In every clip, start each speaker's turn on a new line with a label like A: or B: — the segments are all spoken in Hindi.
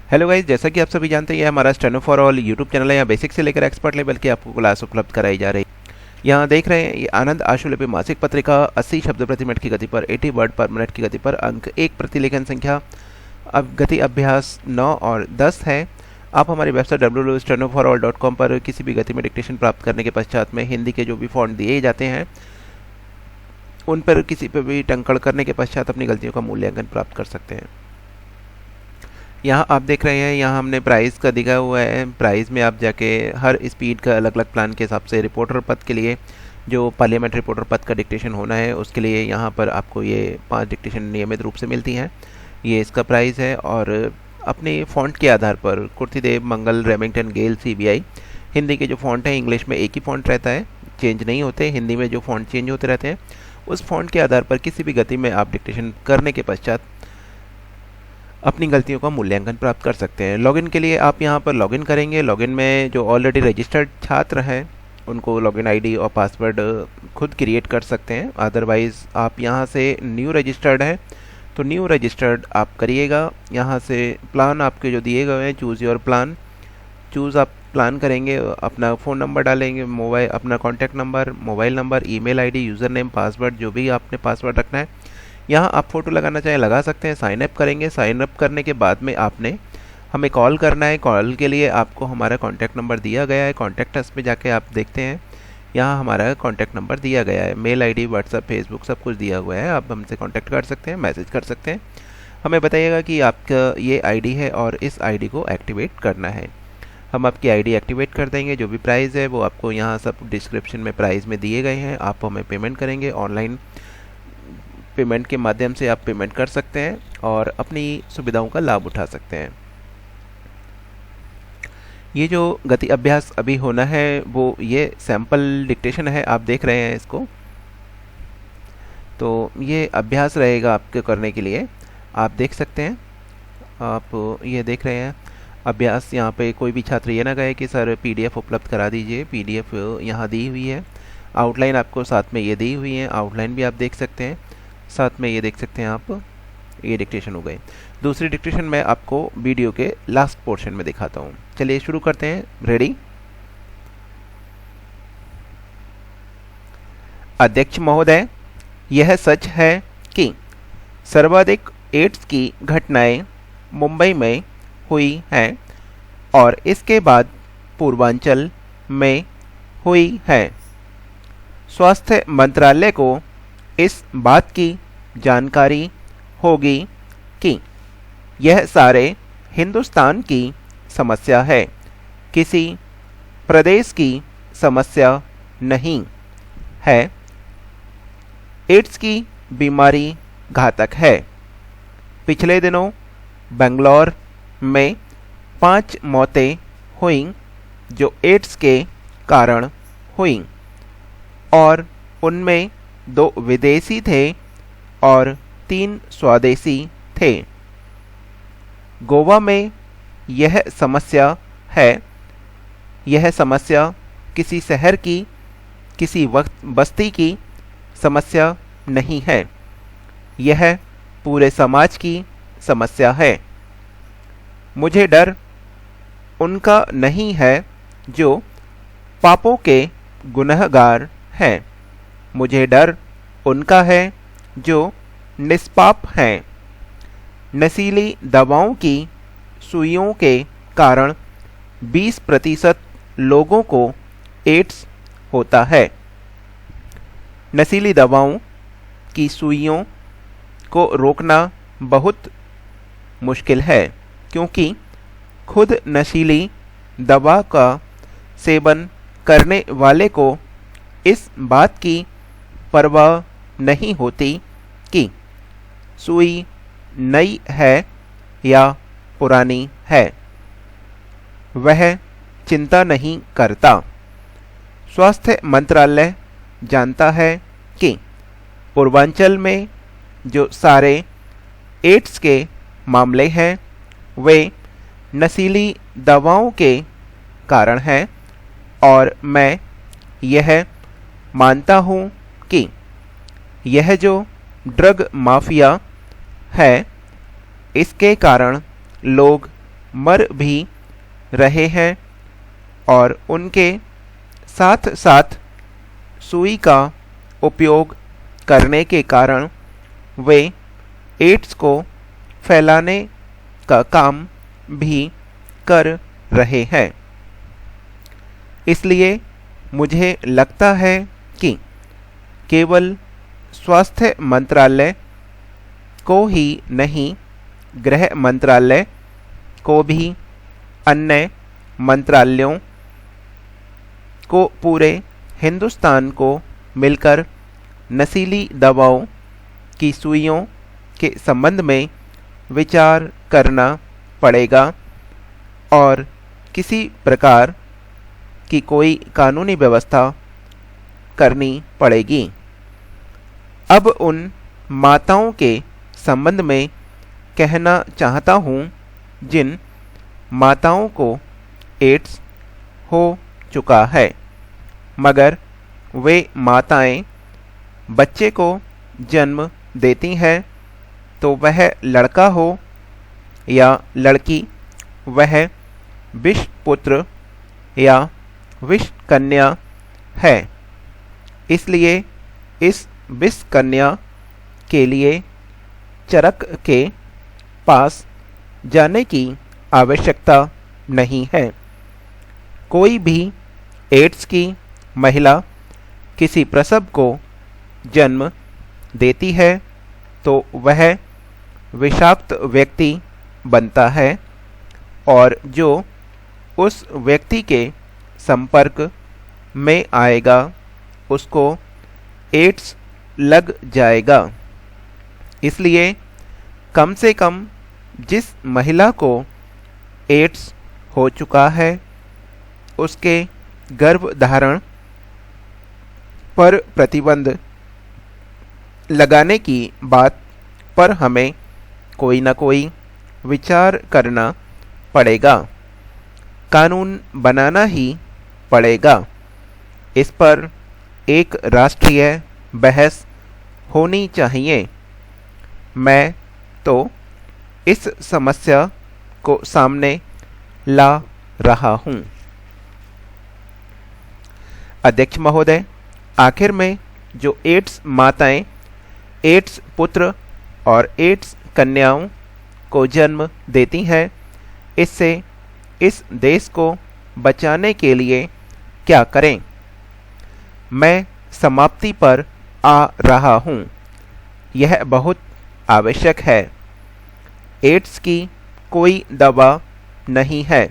A: हेलो गाइस, जैसा कि आप सभी जानते हैं, ये हमारा steno for all YouTube channel है। यहाँ बेसिक से लेकर एक्सपर्ट लेवल की आपको क्लास उपलब्ध कराई जा रही है। यहाँ देख रहे हैं ये आनंद आशुलिपि मासिक पत्रिका 80 शब्द प्रति मिनट की गति पर 80 वर्ड पर मिनट की गति पर अंक 1 प्रति लेखन संख्या अब गति अभ्यास 9 और 10 है। आप हमारी वेबसाइट www.stenoforall.com पर किसी भी गति में डिक्टेशन प्राप्त करने के पश्चात में हिंदी के जो भी फॉन्ट दिए जाते हैं उन पर किसी पर भी टंकड़ करने के पश्चात अपनी गलतियों का मूल्यांकन प्राप्त कर सकते हैं। यहाँ आप देख रहे हैं, यहाँ हमने प्राइस का दिखा हुआ है। प्राइस में आप जाके हर स्पीड का अलग अलग प्लान के हिसाब से रिपोर्टर पद के लिए जो पार्लियामेंट रिपोर्टर पद का डिक्टेशन होना है उसके लिए यहाँ पर आपको ये 5 डिक्टेशन नियमित रूप से मिलती हैं। ये इसका प्राइस है और अपने फ़ॉन्ट के आधार पर कुर्तीदेव, मंगल, रेमिंगटन, गेल, CBI हिंदी के जो फ़ॉन्ट हैं, इंग्लिश में एक ही फ़ॉन्ट रहता है, चेंज नहीं होते। हिंदी में जो फ़ॉन्ट चेंज होते रहते हैं उस फ़ॉन्ट के आधार पर किसी भी गति में आप डिक्टेशन करने के पश्चात अपनी गलतियों का मूल्यांकन प्राप्त कर सकते हैं। लॉगिन के लिए आप यहाँ पर लॉगिन करेंगे। लॉगिन में जो ऑलरेडी रजिस्टर्ड छात्र हैं उनको लॉगिन आईडी और पासवर्ड खुद क्रिएट कर सकते हैं। अदरवाइज़ आप यहाँ से न्यू रजिस्टर्ड है तो न्यू रजिस्टर्ड आप करिएगा। यहाँ से प्लान आपके जो दिए गए हैं, चूज़ योर प्लान, चूज़ आप प्लान करेंगे, अपना फ़ोन नंबर डालेंगे, मोबाइल अपना contact number, mobile number, email ID, user name, password, जो भी आपने पासवर्ड रखना है। यहाँ आप फ़ोटो लगाना चाहें लगा सकते हैं। साइन अप करेंगे। साइन अप करने के बाद में आपने हमें कॉल करना है। कॉल के लिए आपको हमारा कॉन्टैक्ट नंबर दिया गया है। कॉन्टैक्ट अस पे जाके आप देखते हैं, यहाँ हमारा कॉन्टैक्ट नंबर दिया गया है। मेल आईडी, व्हाट्सअप, फेसबुक सब कुछ दिया हुआ है। आप हमसे कॉन्टैक्ट कर सकते हैं, मैसेज कर सकते हैं। हमें बताइएगा कि आपका ये आईडी है और इस आईडी को एक्टिवेट करना है। हम आपकी आईडी एक्टिवेट कर देंगे। जो भी प्राइस है वो आपको यहाँ सब डिस्क्रिप्शन में प्राइस में दिए गए हैं। आप हमें पेमेंट करेंगे। ऑनलाइन पेमेंट के माध्यम से आप पेमेंट कर सकते हैं और अपनी सुविधाओं का लाभ उठा सकते हैं। ये जो गति अभ्यास अभी होना है वो ये सैंपल डिक्टेशन है, आप देख रहे हैं इसको। तो ये अभ्यास रहेगा आपके करने के लिए, आप देख सकते हैं। आप ये देख रहे हैं अभ्यास। यहाँ पे कोई भी छात्र ये ना कहे कि सर PDF उपलब्ध करा दीजिए। PDF यहाँ दी हुई है। आउटलाइन आपको साथ में ये दी हुई है। आउटलाइन भी आप देख सकते हैं। साथ में ये देख सकते हैं आप, ये डिक्टेशन हो गए। दूसरी डिक्टेशन मैं आपको वीडियो के लास्ट पोर्शन में दिखाता हूँ। चलिए शुरू करते हैं। रेडी? अध्यक्ष महोदय, यह सच है कि सर्वाधिक एड्स की घटनाएं मुंबई में हुई हैं और इसके बाद पूर्वांचल में हुई है। स्वास्थ्य मंत्रालय को इस बात की जानकारी होगी कि यह सारे हिंदुस्तान की समस्या है, किसी प्रदेश की समस्या नहीं है। एड्स की बीमारी घातक है। पिछले दिनों बेंगलोर में 5 मौतें हुईं जो एड्स के कारण हुईं और उनमें 2 विदेशी थे और 3 स्वदेशी थे। गोवा में यह समस्या है। यह समस्या किसी शहर की, किसी बस्ती की समस्या नहीं है। यह पूरे समाज की समस्या है। मुझे डर उनका नहीं है जो पापों के गुनहगार हैं। मुझे डर उनका है जो निष्पाप हैं। नशीली दवाओं की सुइयों के कारण 20% लोगों को एड्स होता है। नशीली दवाओं की सुइयों को रोकना बहुत मुश्किल है क्योंकि खुद नशीली दवा का सेवन करने वाले को इस बात की परवाह नहीं होती कि सुई नई है या पुरानी है। वह चिंता नहीं करता। स्वास्थ्य मंत्रालय जानता है कि पूर्वांचल में जो सारे एड्स के मामले हैं वे नशीली दवाओं के कारण हैं और मैं यह मानता हूँ कि यह जो ड्रग माफिया है इसके कारण लोग मर भी रहे हैं और उनके साथ साथ सुई का उपयोग करने के कारण वे एड्स को फैलाने का काम भी कर रहे हैं। इसलिए मुझे लगता है कि केवल स्वास्थ्य मंत्रालय को ही नहीं, गृह मंत्रालय को भी अन्य मंत्रालयों को, पूरे हिंदुस्तान को मिलकर नशीली दवाओं की सुइयों के संबंध में विचार करना पड़ेगा और किसी प्रकार की कोई कानूनी व्यवस्था करनी पड़ेगी। अब उन माताओं के संबंध में कहना चाहता हूँ जिन माताओं को एड्स हो चुका है, मगर वे माताएं बच्चे को जन्म देती हैं, तो वह लड़का हो या लड़की, वह विष पुत्र या विष कन्या है। इसलिए इस विष कन्या के लिए चरक के पास जाने की आवश्यकता नहीं है। कोई भी एड्स की महिला किसी प्रसव को जन्म देती है तो वह विषाक्त व्यक्ति बनता है और जो उस व्यक्ति के संपर्क में आएगा उसको एड्स लग जाएगा। इसलिए कम से कम जिस महिला को एड्स हो चुका है उसके गर्भधारण पर प्रतिबंध लगाने की बात पर हमें कोई न कोई विचार करना पड़ेगा, कानून बनाना ही पड़ेगा। इस पर एक राष्ट्रीय बहस होनी चाहिए। मैं तो इस समस्या को सामने ला रहा हूँ। अध्यक्ष महोदय, आखिर में जो एड्स माताएं एड्स पुत्र और एड्स कन्याओं को जन्म देती हैं, इससे इस देश को बचाने के लिए क्या करें? मैं समाप्ति पर आ रहा हूँ। यह बहुत आवश्यक है। एड्स की कोई दवा नहीं है,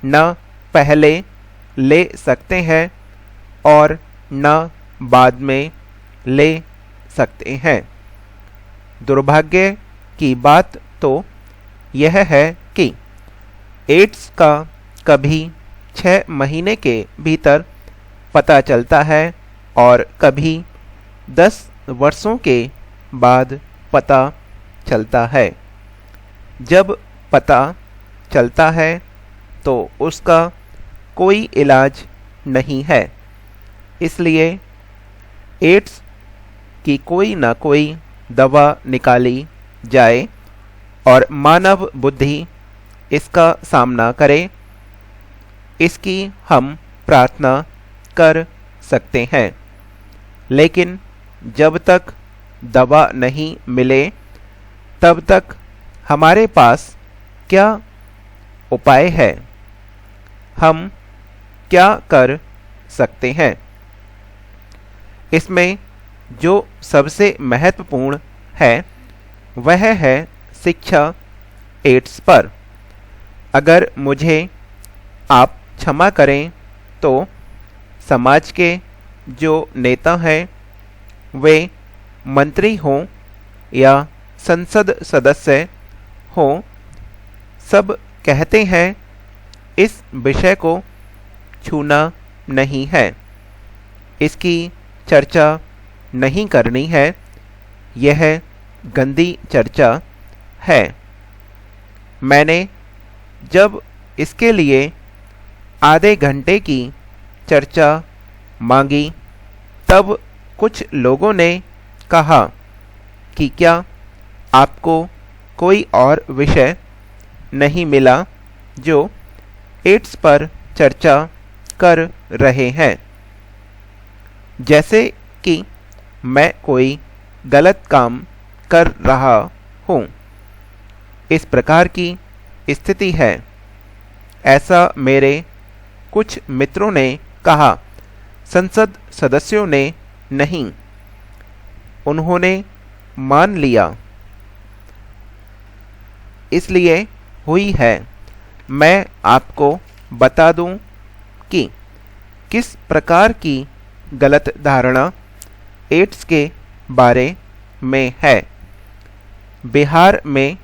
A: न पहले ले सकते हैं और न बाद में ले सकते हैं। दुर्भाग्य की बात तो यह है कि एड्स का कभी 6 महीने के भीतर पता चलता है और कभी 10 वर्षों के बाद पता चलता है। जब पता चलता है तो उसका कोई इलाज नहीं है। इसलिए एड्स की कोई न कोई दवा निकाली जाए और मानव बुद्धि इसका सामना करे, इसकी हम प्रार्थना कर सकते हैं। लेकिन जब तक दवा नहीं मिले तब तक हमारे पास क्या उपाय है? हम क्या कर सकते हैं? इसमें जो सबसे महत्वपूर्ण है वह है शिक्षा एड्स पर। अगर मुझे आप क्षमा करें तो समाज के जो नेता हैं, वे मंत्री हों या संसद सदस्य हों, सब कहते हैं इस विषय को छूना नहीं है, इसकी चर्चा नहीं करनी है, यह गंदी चर्चा है। मैंने जब इसके लिए आधे घंटे की चर्चा मांगी तब कुछ लोगों ने कहा कि क्या आपको कोई और विषय नहीं मिला जो एड्स पर चर्चा कर रहे हैं, जैसे कि मैं कोई गलत काम कर रहा हूँ। इस प्रकार की स्थिति है, ऐसा मेरे कुछ मित्रों ने कहा। संसद सदस्यों ने नहीं, उन्होंने मान लिया, इसलिए हुई है। मैं आपको बता दूं कि किस प्रकार की गलत धारणा एड्स के बारे में है। बिहार में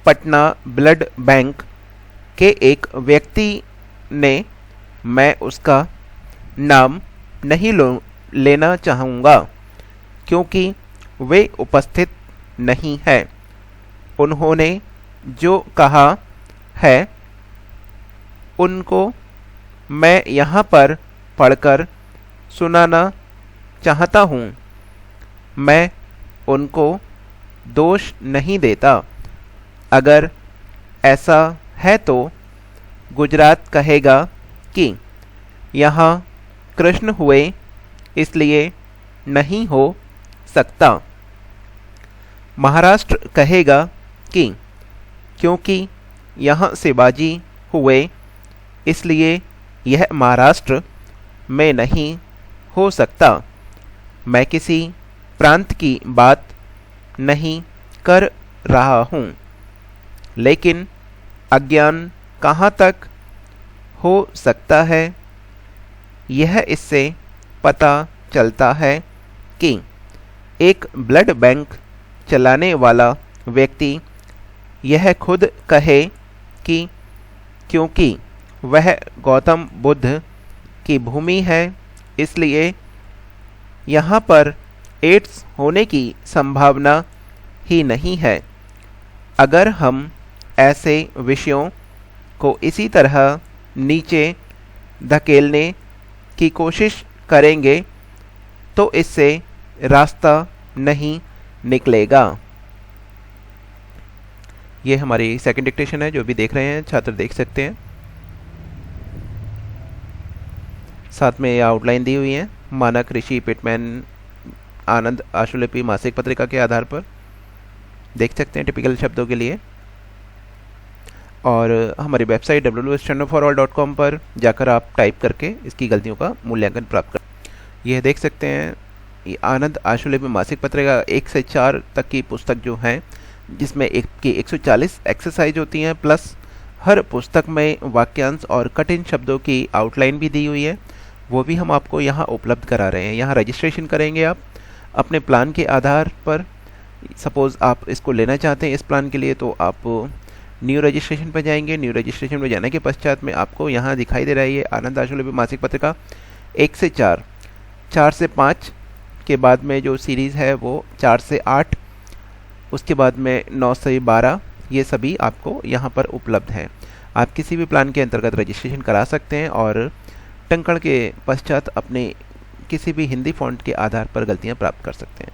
A: पटना ब्लड बैंक के एक व्यक्ति ने, मैं उसका नाम नहीं लेना चाहूँगा क्योंकि वे उपस्थित नहीं है, उन्होंने जो कहा है उनको मैं यहाँ पर पढ़कर सुनाना चाहता हूँ। मैं उनको दोष नहीं देता। अगर ऐसा है तो गुजरात कहेगा कि यहाँ कृष्ण हुए, इसलिए नहीं हो सकता। महाराष्ट्र कहेगा कि क्योंकि यहाँ शिवाजी हुए, इसलिए यह महाराष्ट्र में नहीं हो सकता। मैं किसी प्रांत की बात नहीं कर रहा हूँ, लेकिन अज्ञान कहाँ तक हो सकता है, यह इससे पता चलता है कि एक ब्लड बैंक चलाने वाला व्यक्ति यह खुद कहे कि क्योंकि वह गौतम बुद्ध की भूमि है, इसलिए यहाँ पर एड्स होने की संभावना ही नहीं है। अगर हम ऐसे विषयों को इसी तरह नीचे धकेलने की कोशिश करेंगे तो इससे रास्ता नहीं निकलेगा। ये हमारी सेकंड डिक्टेशन है, जो भी देख रहे हैं छात्र देख सकते हैं। साथ में ये आउटलाइन दी हुई है मानक ऋषि पिटमैन आनंद आशुलिपि मासिक पत्रिका के आधार पर, देख सकते हैं टिपिकल शब्दों के लिए। और हमारी वेबसाइट www.stenoforall.com पर जाकर आप टाइप करके इसकी गलतियों का मूल्यांकन प्राप्त कर। यह देख सकते हैं ये आनंद आशुलिपि मासिक पत्रिका 1 से 4 तक की पुस्तक जो है, जिसमें एक की 140 एक्सरसाइज होती हैं, प्लस हर पुस्तक में वाक्यांश और कठिन शब्दों की आउटलाइन भी दी हुई है, वो भी हम आपको यहाँ उपलब्ध करा रहे हैं। यहाँ रजिस्ट्रेशन करेंगे आप अपने प्लान के आधार पर। सपोज़ आप इसको लेना चाहते हैं इस प्लान के लिए, तो आप न्यू रजिस्ट्रेशन पर जाएंगे। न्यू रजिस्ट्रेशन पर जाने के पश्चात में आपको यहाँ दिखाई दे रहा है ये आनंद आशुलिपि मासिक पत्रिका 1 से 4, 4 से 5 के बाद में जो सीरीज़ है वो 4 से 8, उसके बाद में 9 से 12, ये सभी आपको यहाँ पर उपलब्ध हैं। आप किसी भी प्लान के अंतर्गत रजिस्ट्रेशन करा सकते हैं और टंकण के पश्चात अपने किसी भी हिंदी फॉन्ट के आधार पर गलतियाँ प्राप्त कर सकते हैं।